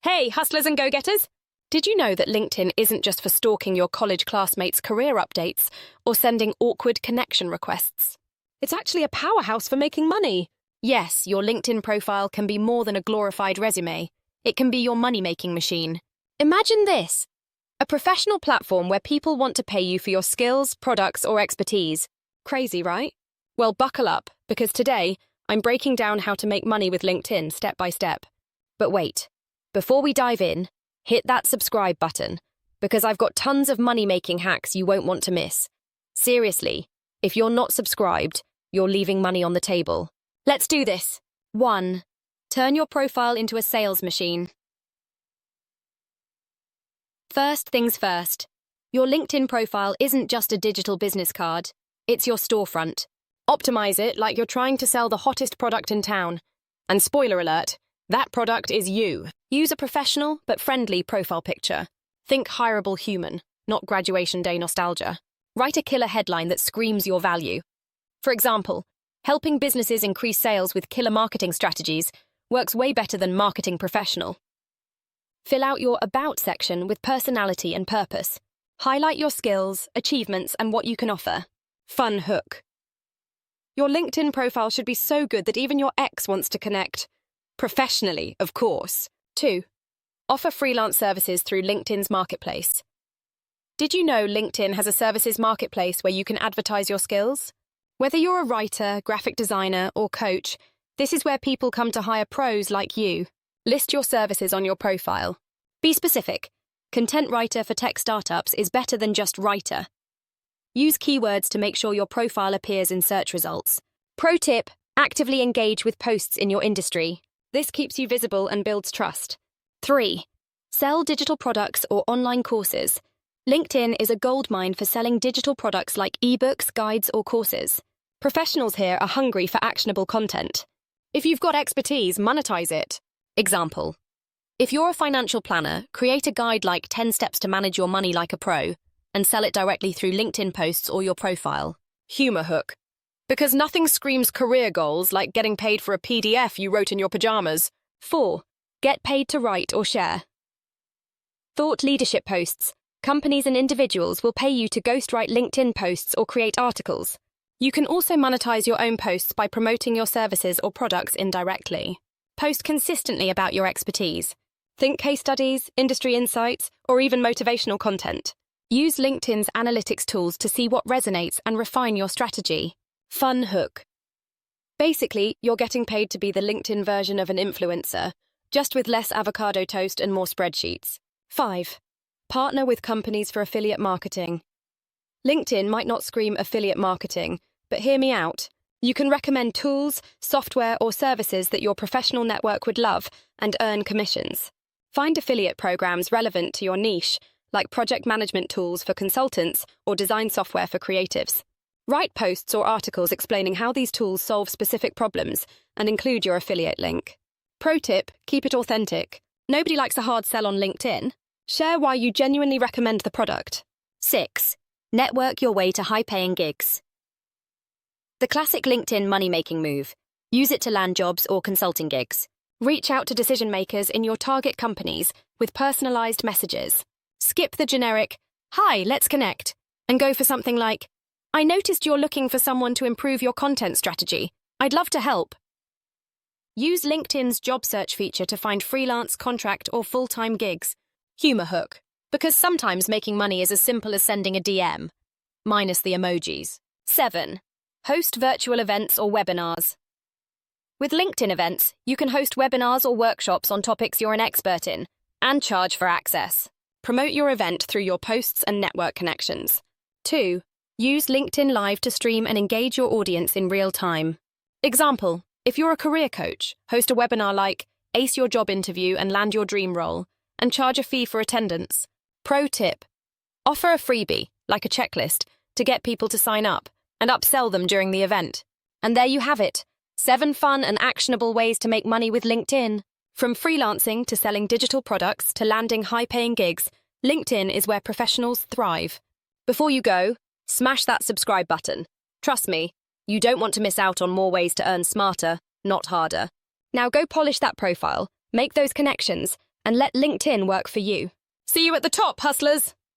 Hey, hustlers and go-getters! Did you know that LinkedIn isn't just for stalking your college classmates' career updates or sending awkward connection requests? It's actually a powerhouse for making money. Yes, your LinkedIn profile can be more than a glorified resume. It can be your money-making machine. Imagine this: a professional platform where people want to pay you for your skills, products, or expertise. Crazy, right? Well, buckle up, because today I'm breaking down how to make money with LinkedIn step by step. But wait. Before we dive in, hit that subscribe button, because I've got tons of money-making hacks you won't want to miss. Seriously, if you're not subscribed, you're leaving money on the table. Let's do this. 1. Turn your profile into a sales machine. First things first. Your LinkedIn profile isn't just a digital business card. It's your storefront. Optimize it like you're trying to sell the hottest product in town. And spoiler alert, that product is you. Use a professional but friendly profile picture. Think hireable human, not graduation day nostalgia. Write a killer headline that screams your value. For example, helping businesses increase sales with killer marketing strategies works way better than marketing professional. Fill out your About section with personality and purpose. Highlight your skills, achievements, and what you can offer. Fun hook. Your LinkedIn profile should be so good that even your ex wants to connect. Professionally, of course. 2. Offer freelance services through LinkedIn's marketplace. Did you know LinkedIn has a services marketplace where you can advertise your skills? Whether you're a writer, graphic designer, or coach, this is where people come to hire pros like you. List your services on your profile. Be specific. Content writer for tech startups is better than just writer. Use keywords to make sure your profile appears in search results. Pro tip: actively engage with posts in your industry. This keeps you visible and builds trust. 3. Sell digital products or online courses. LinkedIn is a goldmine for selling digital products like eBooks, guides, or courses. Professionals here are hungry for actionable content. If you've got expertise, monetize it. Example: if you're a financial planner, create a guide like 10 Steps to Manage Your Money Like a Pro and sell it directly through LinkedIn posts or your profile. Humor hook. Because nothing screams career goals like getting paid for a PDF you wrote in your pajamas. 4. Get paid to write or share. Thought leadership posts. Companies and individuals will pay you to ghostwrite LinkedIn posts or create articles. You can also monetize your own posts by promoting your services or products indirectly. Post consistently about your expertise. Think case studies, industry insights, or even motivational content. Use LinkedIn's analytics tools to see what resonates and refine your strategy. Fun hook. Basically, you're getting paid to be the LinkedIn version of an influencer, just with less avocado toast and more spreadsheets. 5. Partner with companies for affiliate marketing. LinkedIn might not scream affiliate marketing, but hear me out. You can recommend tools, software, or services that your professional network would love and earn commissions. Find affiliate programs relevant to your niche, like project management tools for consultants or design software for creatives. Write posts or articles explaining how these tools solve specific problems and include your affiliate link. Pro tip: keep it authentic. Nobody likes a hard sell on LinkedIn. Share why you genuinely recommend the product. 6. Network your way to high-paying gigs. The classic LinkedIn money-making move. Use it to land jobs or consulting gigs. Reach out to decision-makers in your target companies with personalized messages. Skip the generic, "Hi, let's connect," and go for something like, "I noticed you're looking for someone to improve your content strategy. I'd love to help." Use LinkedIn's job search feature to find freelance, contract, or full-time gigs. Humor hook. Because sometimes making money is as simple as sending a DM. Minus the emojis. 7. Host virtual events or webinars. With LinkedIn events, you can host webinars or workshops on topics you're an expert in, and charge for access. Promote your event through your posts and network connections. 2. Use LinkedIn Live to stream and engage your audience in real time. Example: if you're a career coach, host a webinar like Ace Your Job Interview and Land Your Dream Role, and charge a fee for attendance. Pro tip: offer a freebie, like a checklist, to get people to sign up, and upsell them during the event. And there you have it. 7 fun and actionable ways to make money with LinkedIn. From freelancing to selling digital products to landing high-paying gigs, LinkedIn is where professionals thrive. Before you go, smash that subscribe button. Trust me, you don't want to miss out on more ways to earn smarter, not harder. Now go polish that profile, make those connections, and let LinkedIn work for you. See you at the top, hustlers!